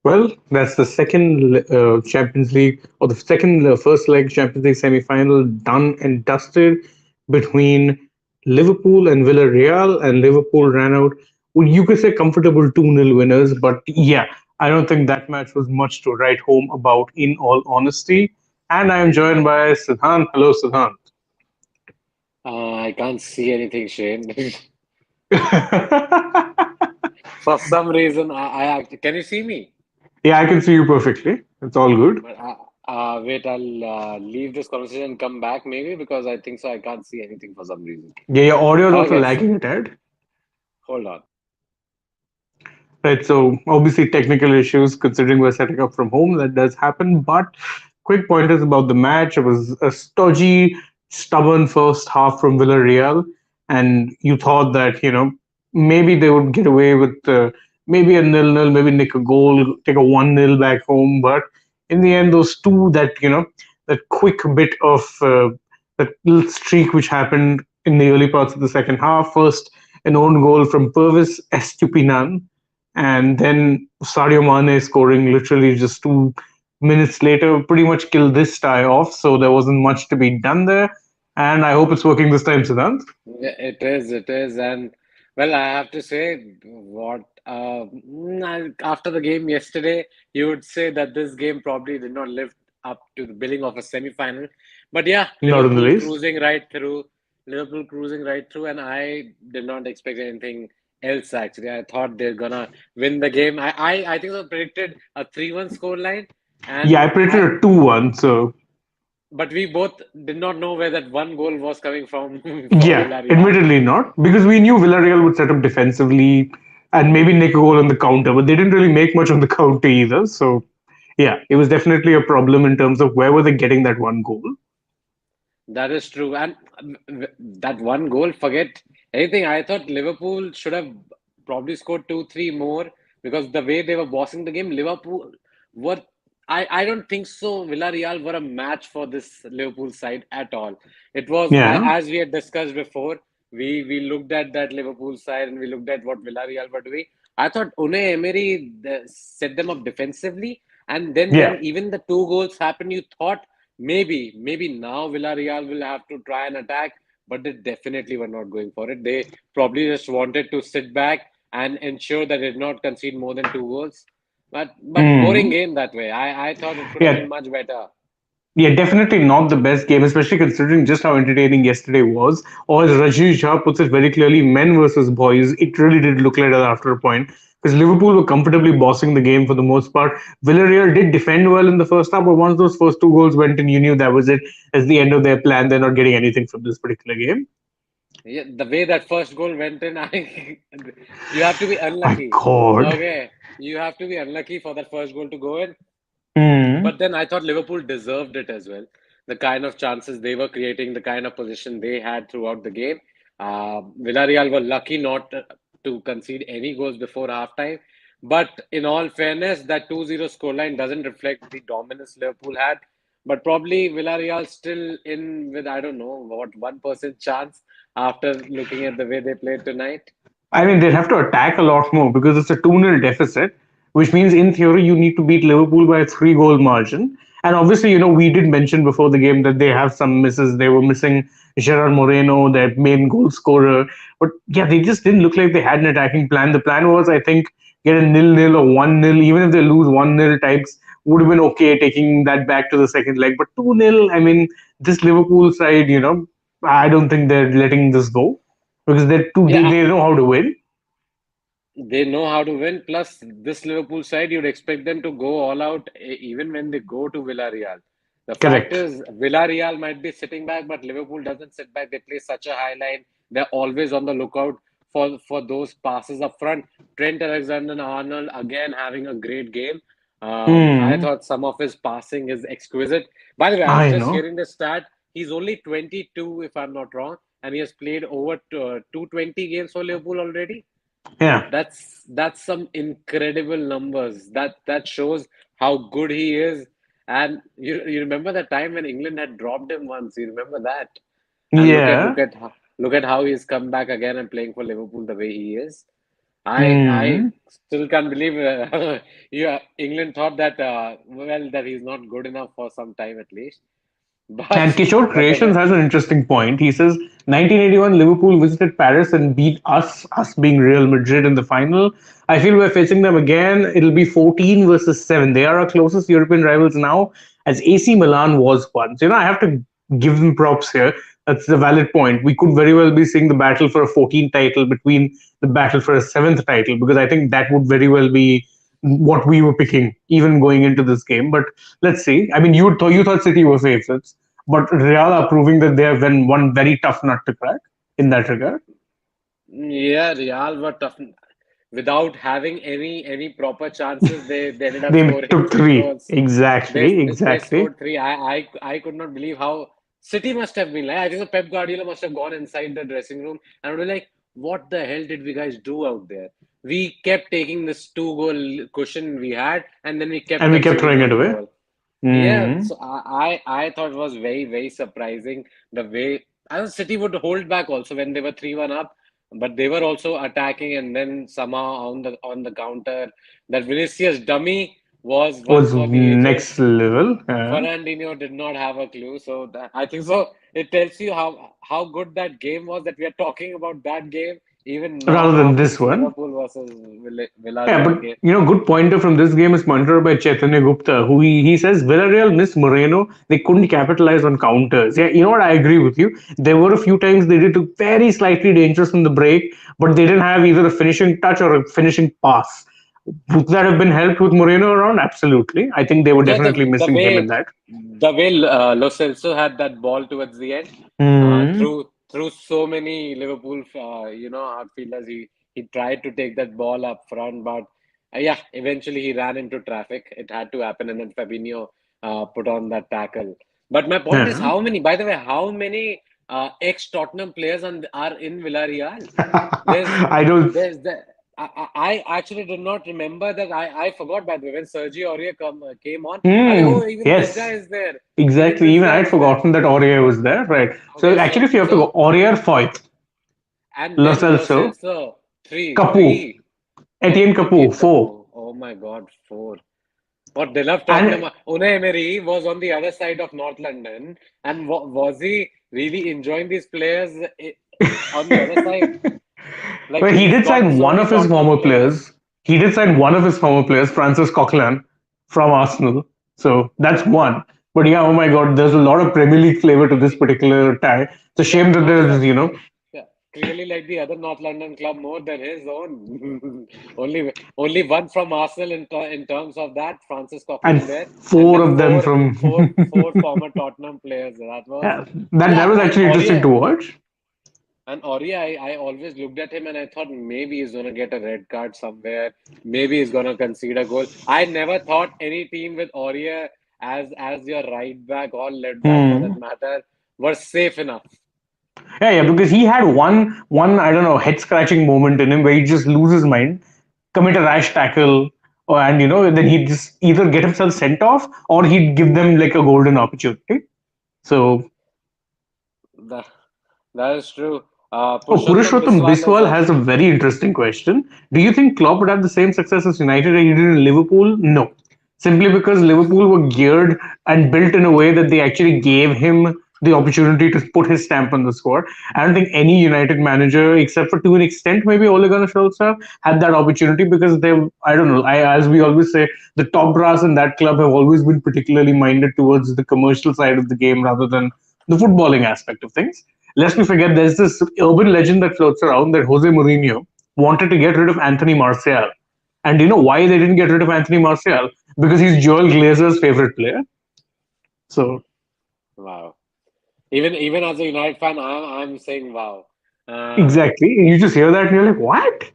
Well, that's the second Champions League or the second first leg Champions League semi-final done and dusted between Liverpool and Villarreal, and Liverpool ran out. Well, you could say comfortable 2-0 winners, but yeah, I don't think that match was much to write home about, in all honesty. And I am joined by Siddhant. Hello, Siddhant. I can't see anything, Shane. Yeah, For some reason, can you see me? I can see you perfectly. It's all good. But wait, I'll leave this conversation and come back maybe because I think so. I can't see anything for some reason. Yeah, your audio is also Okay, lagging a tad. hold on. Right, so obviously technical issues considering we're setting up from home, that does happen. But quick pointers about the match. It was a stodgy, stubborn first half from Villarreal, and you thought that, maybe they would get away with maybe a nil-nil, maybe nick a goal, take a 1-0 back home. But in the end, those two, that quick bit of that little streak which happened in the early parts of the second half. First, an own goal from Pervis Estupinan, and then Sadio Mane scoring literally just 2 minutes later pretty much killed this tie off. So there wasn't much to be done there, and I hope it's working this time, Siddhant. Yeah, it is, and well, I have to say, after the game yesterday, you would say that this game probably did not live up to the billing of a semi-final. But yeah, Not in the least. Liverpool cruising right through, and I did not expect anything else actually. I thought they're gonna win the game. I think I predicted a 3-1 scoreline, Yeah, I and predicted I a 2-1. So but we both did not know where that one goal was coming from for yeah, Villarreal. admittedly not, because we knew Villarreal would set up defensively and maybe nick a goal on the counter, but they didn't really make much on the counter either. So yeah, it was definitely a problem in terms of where were they getting that one goal. That is true. And that one goal, forget anything. I thought Liverpool should have probably scored two, three more because the way they were bossing the game, Liverpool were. I don't think so. Villarreal were a match for this Liverpool side at all. It was, Yeah. as we had discussed before, we looked at that Liverpool side and we looked at what Villarreal were doing. I thought Unai Emery set them up defensively. And then Yeah. when even the two goals happened, you thought maybe now Villarreal will have to try and attack, but they definitely were not going for it. They probably just wanted to sit back and ensure that they did not concede more than two goals. But boring Mm. game that way. I thought it could have Yeah, been much better. yeah, definitely not the best game, especially considering just how entertaining yesterday was. Or as Rajiv Shah puts it very clearly, men versus boys, it really did look like that after a point. Because Liverpool were comfortably bossing the game for the most part. Villarreal did defend well in the first half, but once those first two goals went in, you knew that was it. As the end of their plan, they're not getting anything from this particular game. Yeah, the way that first goal went in, you have to be My unlucky. God. Okay, you have to be unlucky for that first goal to go in. Hmm. But then I thought Liverpool deserved it as well. The kind of chances they were creating, the kind of position they had throughout the game. Villarreal were lucky not to concede any goals before halftime. But in all fairness, that 2-0 scoreline doesn't reflect the dominance Liverpool had. But probably Villarreal still in with, I don't know, what, 1% chance after looking at the way they played tonight. I mean, they'd have to attack a lot more because it's a 2-0 deficit, which means in theory you need to beat Liverpool by a 3 goal margin. And obviously, we did mention before the game that they have some misses. They were missing Gerard Moreno, their main goal scorer. But yeah, they just didn't look like they had an attacking plan. The plan was, I think, get a nil-nil or 1-0. Even if they lose 1-0 types, would have been okay taking that back to the second leg. But 2-0, I mean, this Liverpool side, I don't think they're letting this go because Yeah, they know how to win. they know how to win. Plus, this Liverpool side, you'd expect them to go all out even when they go to Villarreal. The fact Correct. is, Villarreal might be sitting back, but Liverpool doesn't sit back. They play such a high line. They're always on the lookout for those passes up front. Trent Alexander-Arnold again having a great game. I Hmm. thought some of his passing is exquisite. By the way, I was I just know. hearing the stat. He's only 22, if I'm not wrong, and he has played over 220 games for Liverpool already. Yeah. That's some incredible numbers. That shows how good he is. And you remember the time when England had dropped him once. You remember that? And Yeah. look at how he's come back again and playing for Liverpool the way he is. I Hmm. still can't believe England thought that well that he's not good enough for some time at least. And But Kishore Creations whatever. has an interesting point. He says 1981 Liverpool visited Paris and beat us being Real Madrid in the final. I feel we're facing them again. It'll be 14 versus 7. They are our closest European rivals now, as AC Milan was once. I have to give them props here. That's a valid point. We could very well be seeing the battle for a 14th title between the battle for a seventh title, because I think that would very well be what we were picking, even going into this game. But let's see. I mean, you thought City were favorites, but Real are proving that they have been one very tough nut to crack in that regard. Yeah, Real were tough. Without having any proper chances, they ended up They scoring took three three. goals. Exactly, They exactly. scored three. I could not believe how City must have been like. I think the Pep Guardiola must have gone inside the dressing room and would be like, "What the hell did we guys do out there? We kept taking this two-goal cushion we had, and then we kept And we kept conceding throwing it one away. goal." Yeah, Mm. so I thought it was very surprising the way I was City would hold back also when they were 3-1 up, but they were also attacking and then somehow on the counter that Vinicius dummy was one Was for the ages. next level. Fernandinho did not have a clue, so I think so. It tells you how good that game was that we are talking about that game even Rather now than after this this one. Liverpool versus Yeah, Villarreal but game. good pointer from this game is monitored by Chaitanya Gupta, who he says Villarreal missed Moreno. They couldn't capitalize on counters. Yeah, you know what? I agree with you. There were a few times they did look very slightly dangerous from the break, but they didn't have either a finishing touch or a finishing pass. Would that have been helped with Moreno around? Absolutely. I think they were Yeah, definitely the missing him in way that. Lo Celso had that ball towards the end, Hmm. through so many Liverpool, outfielders, he tried to take that ball up front, but yeah, eventually he ran into traffic. It had to happen, and then Fabinho put on that tackle. But my point is, Yeah. how many? By the way, how many ex-Tottenham players are in Villarreal? There's I don't. there's the I actually did not remember that. I forgot by the way when Sergio Aurier came on. I was like, Hmm. oh, even this guy Yes. is there. Even Exactly. this Even I guy had is there. forgotten that Aurier was there. Right. So Okay, actually, so if you have to go, so Aurier, Foyth, and Lo then Lo Celso, Celso Capu, three. Etienne Capu, Etienne 4. Capoue. Oh my God, four. But they love Tottenham. And Unai Emery was on the other side of North London, and was he really enjoying these players on the other side? Like well, he he's did got sign so one many of his Tottenham former players. players. He did sign one of his former players, Francis Coquelin, from Arsenal. So that's one. But yeah, oh my God, there's a lot of Premier League flavor to this particular tie. It's a Yeah, shame that no, he there's, yeah, clearly like the other North London club more than his own. Only one from Arsenal in terms of that, Francis and Coquelin there, and four then of them from. four former Tottenham players. That was Yeah, that yeah, was and actually interesting to watch. Aurier, I always looked at him and I thought maybe he's gonna get a red card somewhere. Maybe he's gonna concede a goal. I never thought any team with Aurier as your right back or left back for that Hmm. matter were safe enough. Yeah, yeah, because he had one I don't know head scratching moment in him where he just lose his mind, commit a rash tackle, and then he'd just either get himself sent off or he'd give them like a golden opportunity. So, That, that is true. oh, Purushottam Purushottam Biswal is Biswal has a also. very interesting question. Do you think Klopp would have the same success as United that he did in Liverpool? No. Simply because Liverpool were geared and built in a way that they actually gave him the opportunity to put his stamp on the squad. I don't think any United manager, except for to an extent, maybe Ole Gunnar Solskjaer, had that opportunity because they, I don't know, as we always say, the top brass in that club have always been particularly minded towards the commercial side of the game rather than the footballing aspect of things. Lest we forget, there's this urban legend that floats around that Jose Mourinho wanted to get rid of Anthony Martial. And do you know why they didn't get rid of Anthony Martial? Because he's Joel Glazer's favorite player. So, Wow. Even as a United fan, I'm saying wow. Uh, exactly. And you just hear that and you're like, what?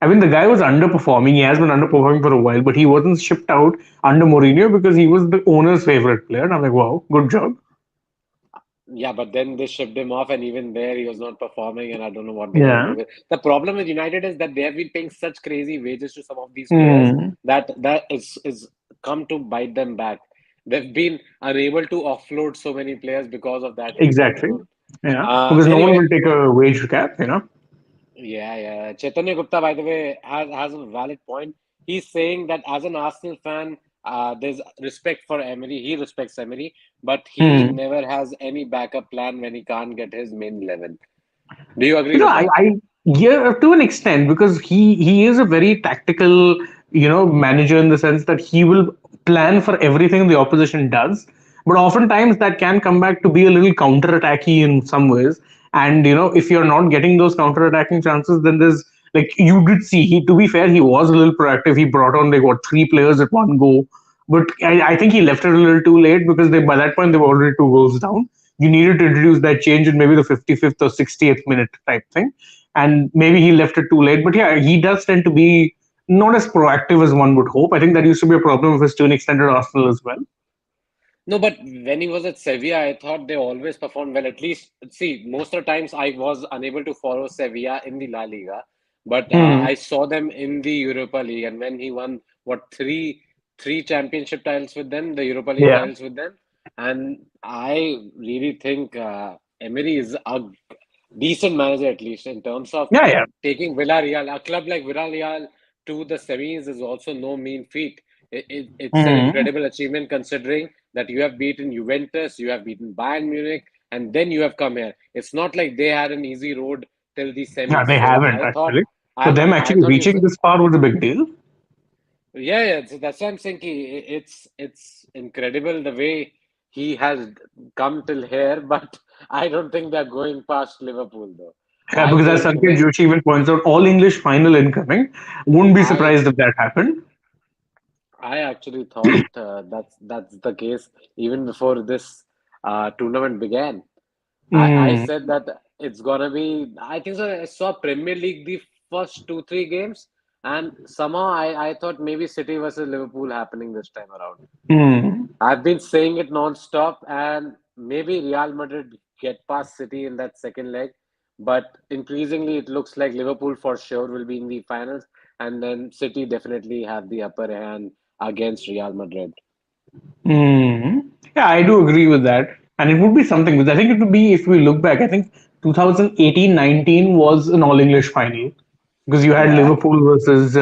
I mean, the guy was underperforming. He has been underperforming for a while, but he wasn't shipped out under Mourinho because he was the owner's favorite player. And I'm like, wow, good job. yeah, but then they shipped him off, and even there he was not performing, and I don't know what they're gonna do Yeah. with. The problem with United is that they have been paying such crazy wages to some of these players Hmm. that is come to bite them back. They've been unable to offload so many players because of that reason Exactly. alone. Yeah. Because no one Anyway, will take a wage cap. Yeah. Chaitanya Gupta, by the way, has a valid point. He's saying that as an Arsenal fan, there's respect for Emery. He respects Emery, but he Hmm. never has any backup plan when he can't get his main 11. Do you agree You know, with I, that? I yeah, to an extent, because he is a very tactical, manager in the sense that he will plan for everything the opposition does. But oftentimes that can come back to be a little counter-attacky in some ways. And if you're not getting those counter-attacking chances, then there's like you did see. He, to be fair, he was a little proactive. He brought on like what, three players at one go. But I think he left it a little too late because by that point they were already two goals down. You needed to introduce that change in maybe the 55th or 60th minute type thing. And maybe he left it too late. But yeah, he does tend to be not as proactive as one would hope. I think that used to be a problem of his to an extent at Arsenal as well. No, but when he was at Sevilla, I thought they always performed well. At least, see, most of the times I was unable to follow Sevilla in the La Liga, but Hmm. I saw them in the Europa League, and when he won what three championship titles with them, the Europa League Yeah. titles with them, and I really think Emery is a decent manager at least in terms of Yeah, yeah. taking Villarreal, a club like Villarreal, to the semis is also no mean feat. It's an Hmm. incredible achievement considering that you have beaten Juventus, you have beaten Bayern Munich, and then you have come here. It's not like they had an easy road till the Yeah, semis. they So haven't I thought, actually. For them I actually thought you, reaching this far was a big deal. yeah. So that's why I'm saying it's incredible the way he has come till here, but I don't think they're going past Liverpool though. I Because as think Sanket with Joshi even points out, all English final incoming. Wouldn't be I surprised if that happened. I actually thought that's the case even before this tournament began. I Mm. said that it's gonna be. I think so. I saw Premier League the first two three games, and somehow I thought maybe City versus Liverpool happening this time around. Mm. I've been saying it non-stop, and maybe Real Madrid get past City in that second leg, but increasingly it looks like Liverpool for sure will be in the finals, and then City definitely have the upper hand against Real Madrid. Mm. Yeah, I do agree with that. And it would be something, because I think it would be, if we look back, I think 2018-19 was an all English final because you had Yeah, Liverpool versus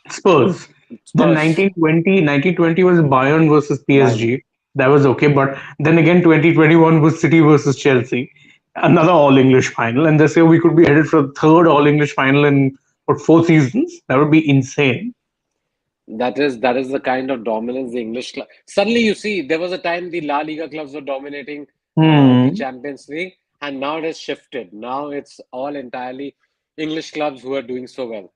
Spurs. Then Spurs, 1920 was Bayern versus Bayern. PSG. That was okay. But then again, 2021 was City versus Chelsea, another all English final. And this year we could be headed for a third all English final in what, four seasons? That would be insane. That is the kind of dominance the English club. Suddenly, you see, there was a time the La Liga clubs were dominating the Hmm. Champions League, and now it has shifted. Now it's all entirely English clubs who are doing so well.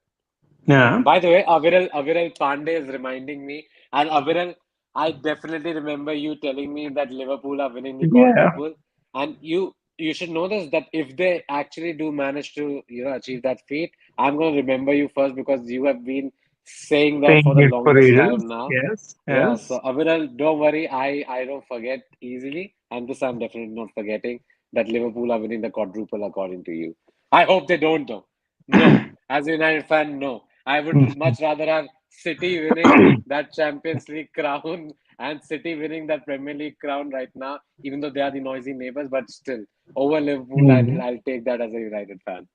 Yeah. By the way, Aviral Pandey is reminding me, and Aviral, I definitely remember you telling me that Liverpool are winning the Yeah. quadruple, and you should know this that if they actually do manage to achieve that feat, I'm going to remember you first because you have been saying that Saying for the it for longest ages. time now. Yes. Yeah, Yes. so Aviral, don't worry, I don't forget easily, and this I'm definitely not forgetting that Liverpool are winning the quadruple according to you. I hope they don't though. No, as a United fan, no. I would much rather have City winning that Champions League crown and City winning that Premier League crown right now, even though they are the noisy neighbors, but still over Liverpool, Hmm. I'll take that as a United fan.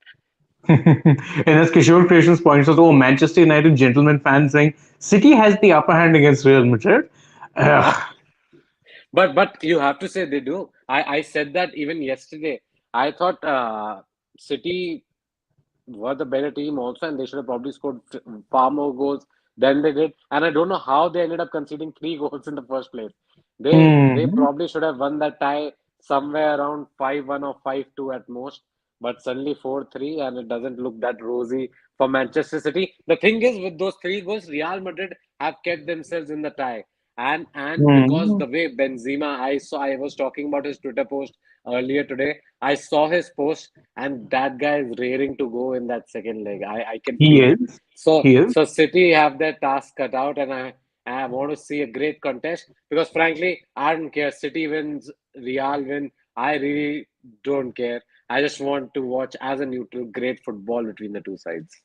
And as Kishore Creations points out, oh, Manchester United gentleman fans saying City has the upper hand against Real Madrid. Ugh. But you have to say they do. I said that even yesterday. I thought City were the better team also, and they should have probably scored far more goals than they did. And I don't know how they ended up conceding three goals in the first place. They Hmm. probably should have won that tie somewhere around 5-1 or 5-2 at most. But suddenly 4-3, and it doesn't look that rosy for Manchester City. The thing is, with those three goals, Real Madrid have kept themselves in the tie. And because Hmm. the way Benzema, I was talking about his Twitter post earlier today. I saw his post, and that guy is raring to go in that second leg. I can He feel it. is. So He is. so City have their task cut out, and I want to see a great contest because frankly, I don't care. City wins, Real win. I really don't care. I just want to watch as a neutral great football between the two sides.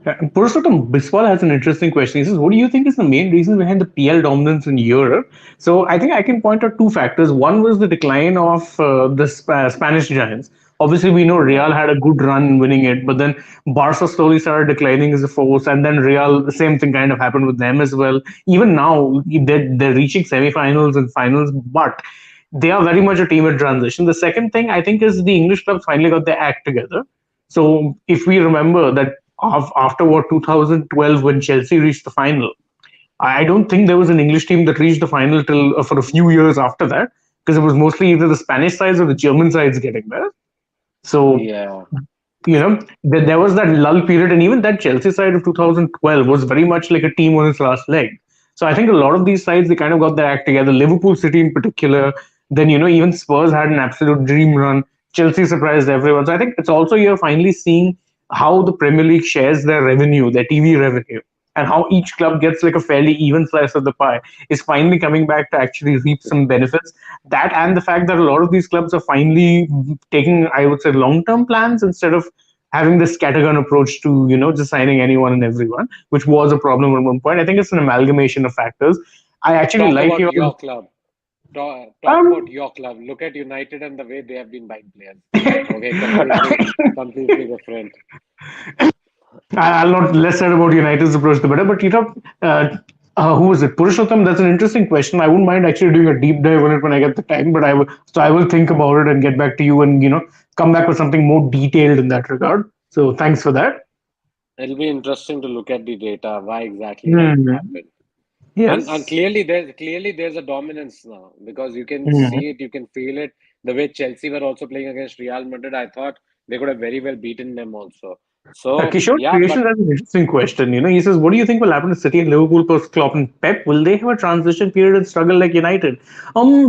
Purushottam Biswal has an interesting question. He says, what do you think is the main reason behind the PL dominance in Europe? So I think I can point out two factors. One was the decline of the Spanish giants. Obviously, we know Real had a good run in winning it, but then Barca slowly started declining as a force, and then Real, the same thing kind of happened with them as well. Even now, they're reaching semi-finals and finals, but they are very much a team in transition. The second thing I think is the English clubs finally got their act together. So if we remember that after what 2012 when Chelsea reached the final, I don't think there was an English team that reached the final till for a few years after that, because it was mostly either the Spanish sides or the German sides getting there. So Yeah. there was that lull period, and even that Chelsea side of 2012 was very much like a team on its last leg. So I think a lot of these sides, they kind of got their act together. Liverpool City in particular, then even Spurs had an absolute dream run. Chelsea surprised everyone. So I think it's also you're finally seeing how the Premier League shares their revenue, their TV revenue, and how each club gets like a fairly even slice of the pie is finally coming back to actually reap some benefits. That and the fact that a lot of these clubs are finally taking, I would say, long-term plans instead of having this scattergun approach to just signing anyone and everyone, which was a problem at one point. I think it's an amalgamation of factors. I actually Talk like about your your club. Talk about um. your club. Look at United and the way they have been buying players. Okay, completely different. I'll not less said about United's approach, the better. But who is it? Purushottam. That's an interesting question. I wouldn't mind actually doing a deep dive on it when I get the time. But I will think about it and get back to you, and come back with something more detailed in that regard. So thanks for that. It'll be interesting to look at the data, why exactly that Mhm. happened. And Yes. clearly there's a dominance now because you can Mhm. see it, you can feel it. The way Chelsea were also playing against Real Madrid, I thought they could have very well beaten them also. So Kishore yeah, Creation but has an interesting question. He says, "What do you think will happen to City and Liverpool post Klopp and Pep? Will they have a transition period and struggle like United?"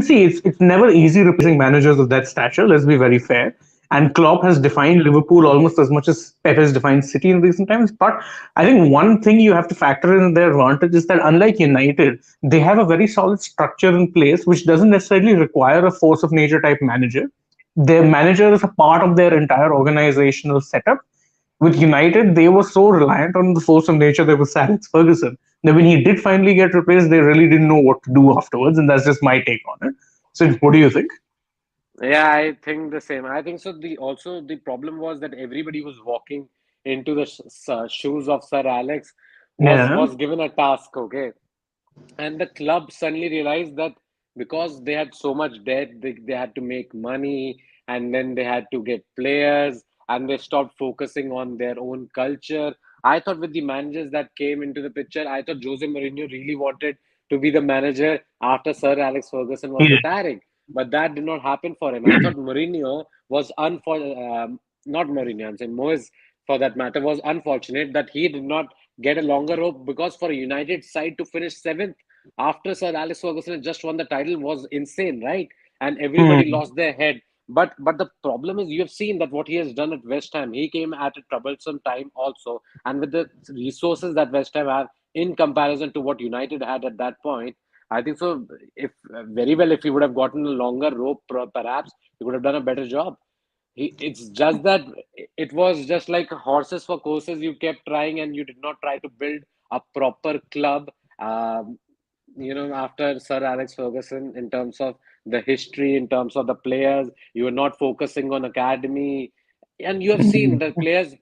See, it's never easy replacing managers of that stature. Let's be very fair. And Klopp has defined Liverpool almost as much as Pep has defined City in recent times. But I think one thing you have to factor in their advantage is that unlike United, they have a very solid structure in place, which doesn't necessarily require a force of nature type manager. Their manager is a part of their entire organizational setup. With United, they were so reliant on the force of nature that was Sir Alex Ferguson. That when he did finally get replaced, they really didn't know what to do afterwards, and that's just my take on it. So, what do you think? yeah, I think the same. I think so. The problem was that everybody who's walking into the shoes of Sir Alex Yeah. was given a task, okay? And the club suddenly realized that because they had so much debt, they had to make money and then they had to get players and they stopped focusing on their own culture. I thought with the managers that came into the picture, I thought Jose Mourinho really wanted to be the manager after Sir Alex Ferguson was Yeah. retiring. But that did not happen for him. I thought Mourinho was not Mourinho, I'm saying Moyes for that matter, was unfortunate that he did not get a longer rope because for a United side to finish seventh after Sir Alex Ferguson had just won the title was insane, right? And everybody Hmm. lost their head. But the problem is you have seen that what he has done at West Ham, he came at a troublesome time also, and with the resources that West Ham have in comparison to what United had at that point, I think so. If very well, if he would have gotten a longer rope, perhaps he would have done a better job. It's just that it was just like horses for courses. You kept trying and you did not try to build a proper club. Um, after Sir Alex Ferguson, in terms of the history, in terms of the players, you were not focusing on academy, and you have seen the players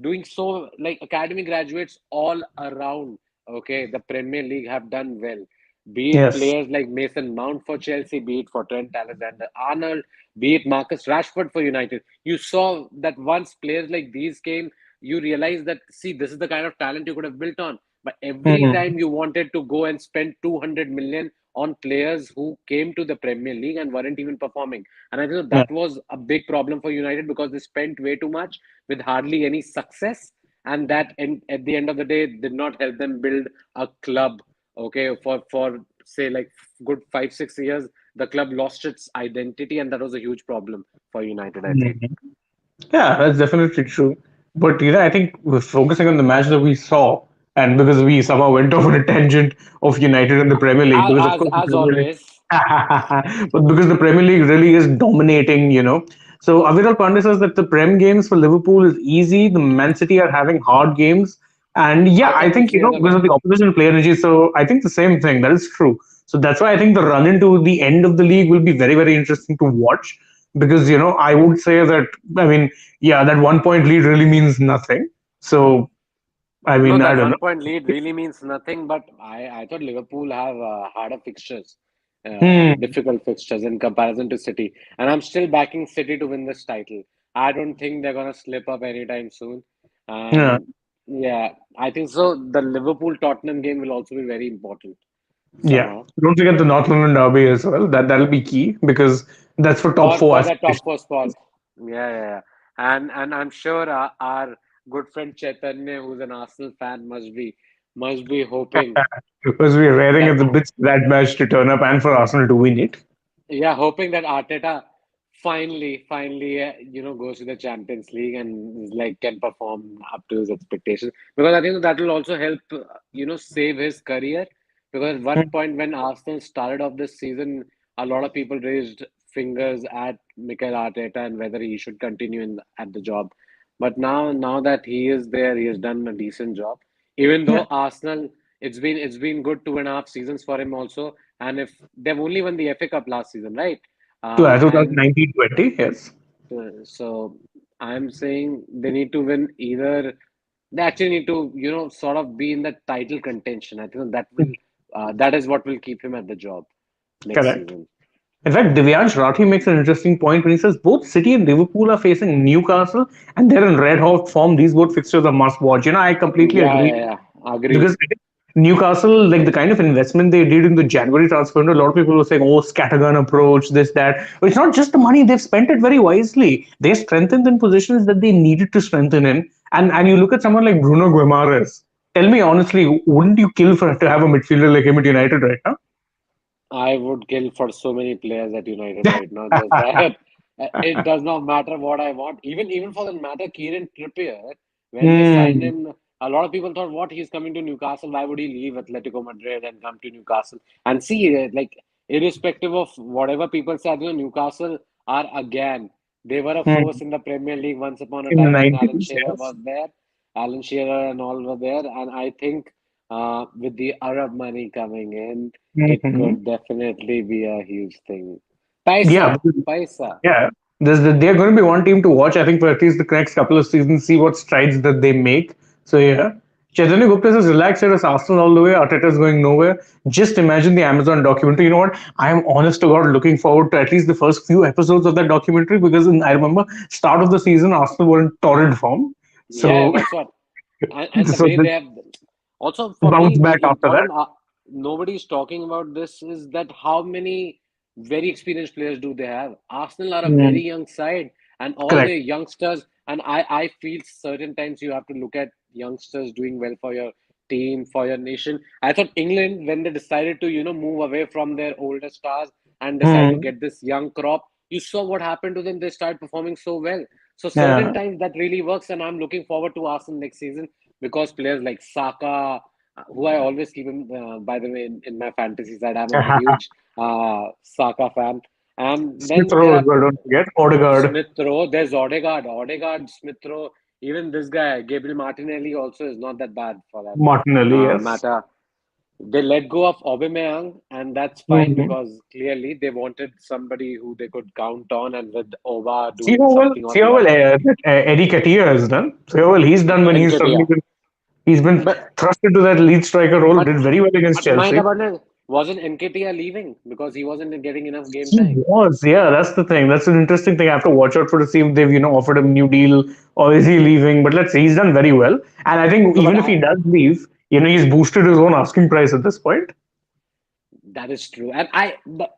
doing so like academy graduates all around. Okay, the Premier League have done well. Be it Yes. players like Mason Mount for Chelsea, be it for Trent Alexander-Arnold, be it Marcus Rashford for United. You saw that once players like these came, you realize that see, this is the kind of talent you could have built on. But every Hmm. time you wanted to go and spend 200 million on players who came to the Premier League and weren't even performing. And I think Yeah. that was a big problem for United because they spent way too much with hardly any success. And that at the end of the day did not help them build a club. Okay, for say like good 5 6 years, the club lost its identity, and that was a huge problem for United, I feel. Mhm. Yeah, that's definitely true. But I think we're focusing on the match that we saw, and because we somehow went off on a tangent of United and the Premier League, because of course the As Premier League, always. but because the Premier League really is dominating. So Aviral Pandey says that the Prem games for Liverpool is easy. The Man City are having hard games, and yeah, I I thought think it's the other because of way. the opposition play energy. So I think the same thing. That is true. So that's why I think the run into the end of the league will be very, very interesting to watch. because I would say that, I mean, yeah, that 1 point lead really means nothing. So I No, mean, I that don't one know. point lead really means nothing, but I thought Liverpool have harder fixtures, Hmm. difficult fixtures in comparison to City. And I'm still backing City to win this title. I don't think they're going to slip up anytime soon. Yeah, And yeah, I think so. The Liverpool Tottenham game will also be very important yeah. somehow Don't forget the North London derby as well. That'll be key because that's for top four for the top aspiration. four spot. Yeah. And I'm sure our good friend Chaitanya, who's an Arsenal fan, must be hoping Because we're raring that at the bits for that match to turn up and for Arsenal to win it. yeah, hoping that Arteta finally, goes to the Champions League and like can perform up to his expectations. Because I think that will also help, save his career. Because at one point when Arsenal started off this season, a lot of people raised fingers at Mikel Arteta and whether he should continue at the job. But now that he is there, he has done a decent job. Even Yeah. though Arsenal, it's been good 2.5 seasons for him also. And if they've only won the FA Cup last season, right? To And 2019-20, yes. so I'm saying they need to win either. They actually need to, sort of be in the title contention. I think that is what will keep him at the job next Correct. season. In fact, Divyansh Rathi makes an interesting point when he says both City and Liverpool are facing Newcastle and they're in red hot form. These both fixtures are must watch. I completely Yeah, agree yeah, yeah. because Agreed. Newcastle, like the kind of investment they did in the January transfer window, a lot of people were saying, "Oh, scattergun approach, this, that." But it's not just the money; they've spent it very wisely. They strengthened in positions that they needed to strengthen in, and you look at someone like Bruno Guimaraes. Tell me honestly, wouldn't you kill for to have a midfielder like him at United right now? I would kill for so many players at United right now. Just that it does not matter what I want. Even for the matter, Kieran Trippier, when they signed Hmm. him, a lot of people thought, "What? He's coming to Newcastle? Why would he leave Atletico Madrid and come to Newcastle?" And see, like irrespective of whatever people said, Newcastle are again. They were a force Hmm. in the Premier League once upon a In the time when Alan 90s, Shearer yes. was there. Alan Shearer and all were there, and I think with the Arab money coming in. It Hmm. could definitely be a huge thing. Yeah, Paisa, because paisa. yeah, they're going to be one team to watch. I think for at least the next couple of seasons, see what strides that they make. So yeah, Chaitanya Gupta says relax here as Arsenal all the way. Arteta's going nowhere. Just imagine the Amazon documentary. You know what? I am honest to God looking forward to at least the first few episodes of that documentary because I remember start of the season Arsenal were in torrid form. Yeah, So that's what. And the so way the they have. Also, for bounce me, back the after that. important, nobody's talking about this is that how many very experienced players do they have? Arsenal are a very Mm, young side, and all correct. their youngsters. And I feel certain times you have to look at youngsters doing well for your team, for your nation. I thought England, when they decided to, move away from their older stars and decide to Mm, get this young crop, you saw what happened to them. They started performing so well. So certain yeah. times that really works, and I'm looking forward to Arsenal next season because players like Saka, who I always keep him, by the way, in my fantasy side, I'm a huge Saka fan. And Smith then there Rowe as are well. Don't forget Odegaard. Smith Rowe, there's Odegaard, Smith Rowe, even this guy, Gabriel Martinelli, also is not that bad for that Martinelli, yes. matter. They let go of Aubameyang, and that's fine Hmm. because clearly they wanted somebody who they could count on, and with Oba See doing how well, something or see the how well other. Eddie Katia has done. See how well he's done when Nketiah. he's been But thrust into that lead striker role. But Did very well against mind Chelsea. about it, wasn't Nketiah leaving because he wasn't getting enough game He time? was, yeah. That's the thing. That's an interesting thing. I have to watch out for to see if they've offered him a new deal or is he leaving. But let's see. He's done very well, and I think No, but even if he does leave, he's boosted his own asking price at this point. that is true. But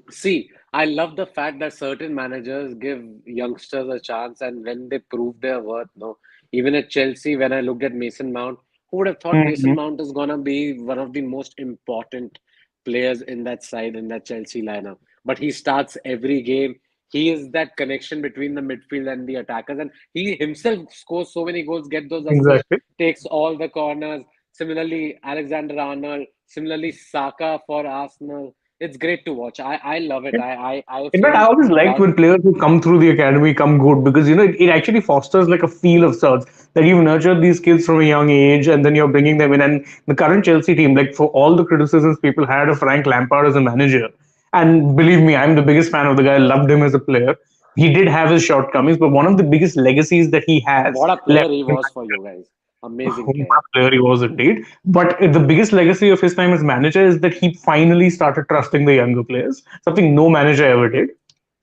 see, I love the fact that certain managers give youngsters a chance, and when they prove their worth, no. Even at Chelsea, when I looked at Mason Mount, who would have thought Mason Hmm. Mount is gonna be one of the most important players in that side in that Chelsea lineup? But he starts every game. He is that connection between the midfield and the attackers, and he himself scores so many goals, get those assists, Exactly. takes all the corners. Similarly, Alexander Arnold. Similarly, Saka for Arsenal. It's great to watch. I love it. I In fact, I feel always liked that when players who come through the academy come good because it actually fosters like a feel of sorts that you've nurtured these kids from a young age and then you're bringing them in. And the current Chelsea team, like for all the criticisms people had of Frank Lampard as a manager, And believe me, I'm the biggest fan of the guy. I loved him as a player. He did have his shortcomings, but one of the biggest legacies that he has What a left player he in was for you guys. Amazing what player. a player he was indeed. But the biggest legacy of his time as manager is that he finally started trusting the younger players, something no manager ever did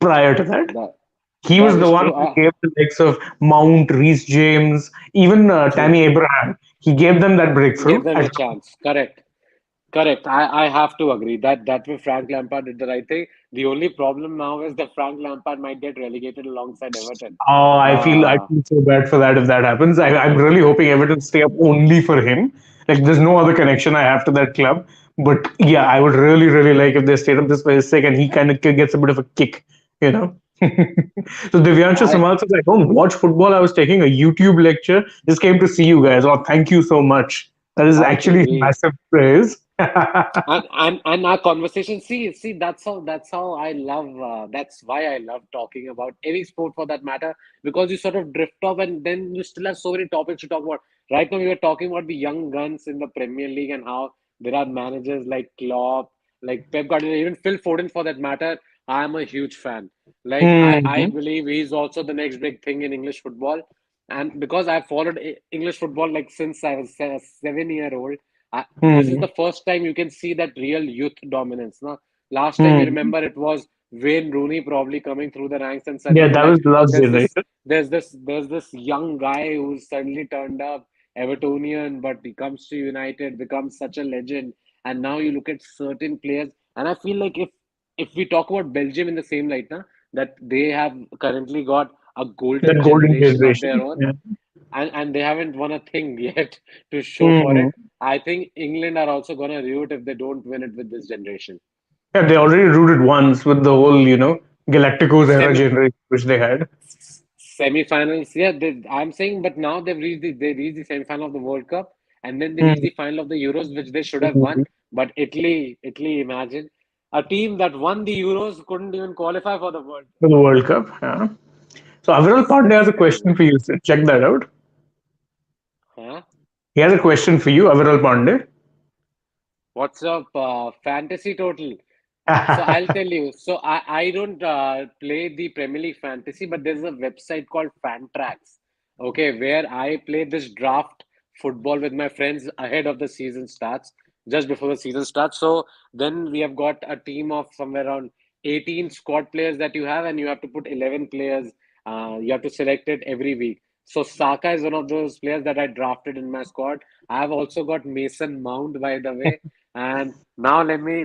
prior to that. That He that was the is one true. who gave the likes of Mount, Reece James, even True. Tammy Abraham. He gave them that breakthrough. Give them a chance. Correct. Correct. I have to agree that way Frank Lampard did the right thing. The only problem now is that Frank Lampard might get relegated alongside Everton. Oh, I Uh, feel so bad for that if that happens. I'm really hoping Everton stay up only for him. Like, there's no other connection I have to that club. But yeah, I would really, really like if they stayed up this for his sake and he kind of gets a bit of a kick, you know. So Divyanshu I Samal says, I don't watch football. I was taking a YouTube lecture. Just came to see you guys. Oh, thank you so much. That is I think actually we massive praise. and our conversation. See, that's how I love. That's why I love talking about any sport for that matter, because you sort of drift off and then you still have so many topics to talk about. Right now, we were talking about the young guns in the Premier League and how there are managers like Klopp, like Pep Guardiola, even Phil Foden for that matter. I'm a huge fan. Like I Hmm. believe he's also the next big thing in English football, and because I've followed English football like since I was a 7 year old. This is Hmm. the first time you can see that real youth dominance. Now, last time you Hmm. remember it was Wayne Rooney probably coming through the ranks, and Yeah, suddenly that like was Love's there's this generation. there's this young guy who's suddenly turned up Evertonian, but he comes to United, becomes such a legend, and now you look at certain players, and I feel like if we talk about Belgium in the same light, now that they have currently got a golden That golden generation of their generation. own, Yeah. and they haven't won a thing yet to show for Hmm. it. I think England are also gonna rue it if they don't win it with this generation. Yeah, they already rooted once with the whole, Galacticos era Semi generation which they had. Semi-finals, yeah. I'm saying, but now they reached the semi-final of the World Cup, and then they reached Hmm. the final of the Euros, which they should have won. But Italy, imagine a team that won the Euros couldn't even qualify for the World For the World Cup. Yeah. So Aviral Cup. Pandey has It's a question crazy, for you, sir. Check that out. huh? He has a question for you, Aviral Pandey. What's up, fantasy total? So I'll tell you. So I don't play the Premier League fantasy, but there's a website called Fantrax, okay, where I play this draft football with my friends ahead of the season starts, just before the season starts. So then we have got a team of somewhere around 18 squad players that you have, and you have to put 11 players. You have to select it every week. So Saka is one of those players that I drafted in my squad. I have also got Mason Mount, by the way, and now let me.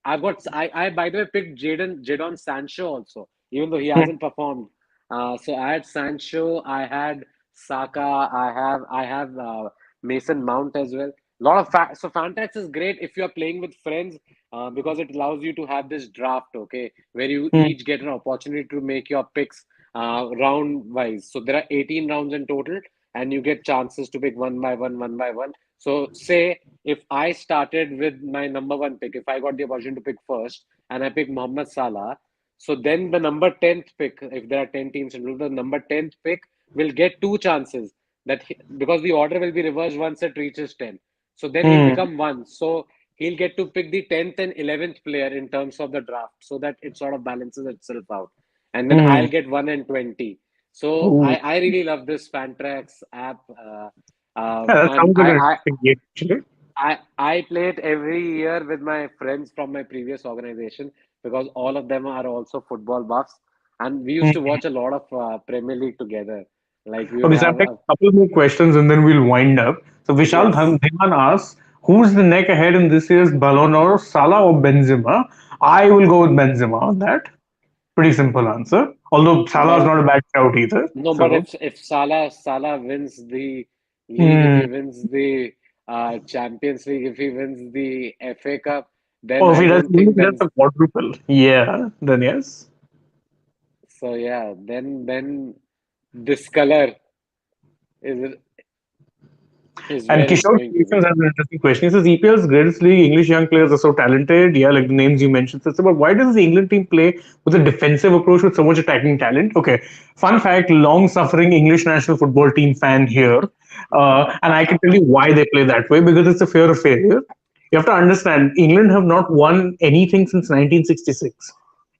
I by the way picked Jadon Sancho also, even though he hasn't performed. So I had Sancho, I had Saka, I have Mason Mount as well. Lot of so Fantax is great if you are playing with friends, because it allows you to have this draft, okay, where you Hmm. each get an opportunity to make your picks round wise. So there are 18 rounds in total, and you get chances to pick one by one. So say if I started with my number one pick, if I got the opportunity to pick first and I pick Mohamed Salah, so then the number 10th pick, if there are 10 teams in the number 10th pick will get two chances because the order will be reversed once it reaches 10. So then he'll Hmm. become one. So he'll get to pick the 10th and 11th player in terms of the draft so that it sort of balances itself out. And then Hmm. I'll get 1 and 20. So Ooh. I really love this Fantrax app. Yeah, that And sounds like an interesting game, actually. I play it every year with my friends from my previous organization because all of them are also football buffs, and we used to Hmm. watch a lot of Premier League together. Like we would Okay, so have I've got a couple more questions and then we'll wind up. So Vishal yes, Dhiman asks, who's the neck ahead in this year's Ballon d'Or, Salah or Benzema? I will go with Benzema on that. Pretty simple answer. Although Salah is but not a bad shout either. no, but So, if Salah wins the league, if hmm. he wins the Champions League, if he wins the FA Cup, then Oh, if I he does, don't even if think he does then a quadruple, yeah, then yes. so yeah, then this color is is And where it's Kishore going to Creations be. has an interesting question. He says EPL's greatest league, English young players are so talented. Yeah, like the names you mentioned. So, but why does the England team play with a defensive approach with so much attacking talent? Okay, fun fact: long-suffering English national football team fan here, and I can tell you why they play that way because it's a fear of failure. You have to understand, England have not won anything since 1966,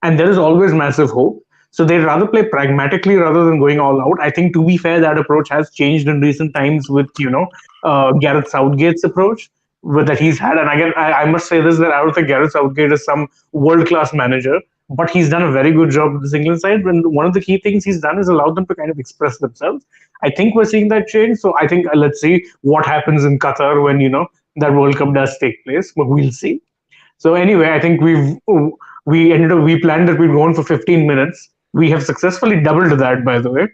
and there is always massive hope. So they'd rather play pragmatically rather than going all out. I think, to be fair, that approach has changed in recent times with Gareth Southgate's approach that he's had. And again, I must say this, that I don't think Gareth Southgate is some world class manager, but he's done a very good job with this England side. And one of the key things he's done is allowed them to kind of express themselves. I think we're seeing that change. So I think let's see what happens in Qatar when that World Cup does take place, but we'll see. So anyway, I think we planned that we'd go on for 15 minutes. We have successfully doubled that, by the way.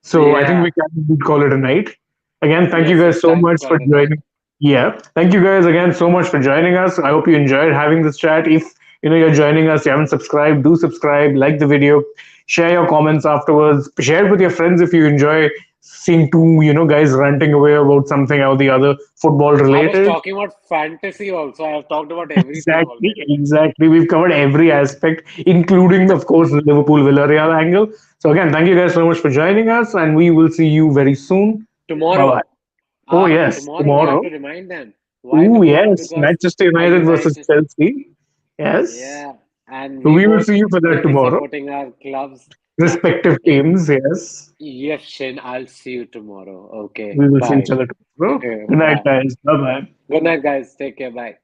So I think Yeah. we can call it a night. Again, thank you Yes, guys it's so time to much call for it a night. joining. Yeah, thank you guys again so much for joining us. I hope you enjoyed having this chat. If you're joining us, you haven't subscribed, do subscribe, like the video, share your comments afterwards, share it with your friends if you enjoy seeing two guys ranting away about something or the other football I was related. talking about fantasy also. I have talked about everything Exactly, already. exactly. We've covered every aspect, including, of course, the Liverpool Villarreal angle. So, again, thank you guys so much for joining us, and we will see you very soon. Bye bye. Tomorrow. Oh, yes, Tomorrow we have tomorrow. to remind them. Why Oh, tomorrow? yes, Because Manchester our United versus United, Chelsea. Yes. yeah, and So, we we will both see you for that will be tomorrow. supporting our clubs. Respective If teams, yes. yes, Shin, I'll see you tomorrow. Okay, We will see each bye. other tomorrow. Good night, Bye. guys. Bye bye. Good night, guys. Take care. Bye.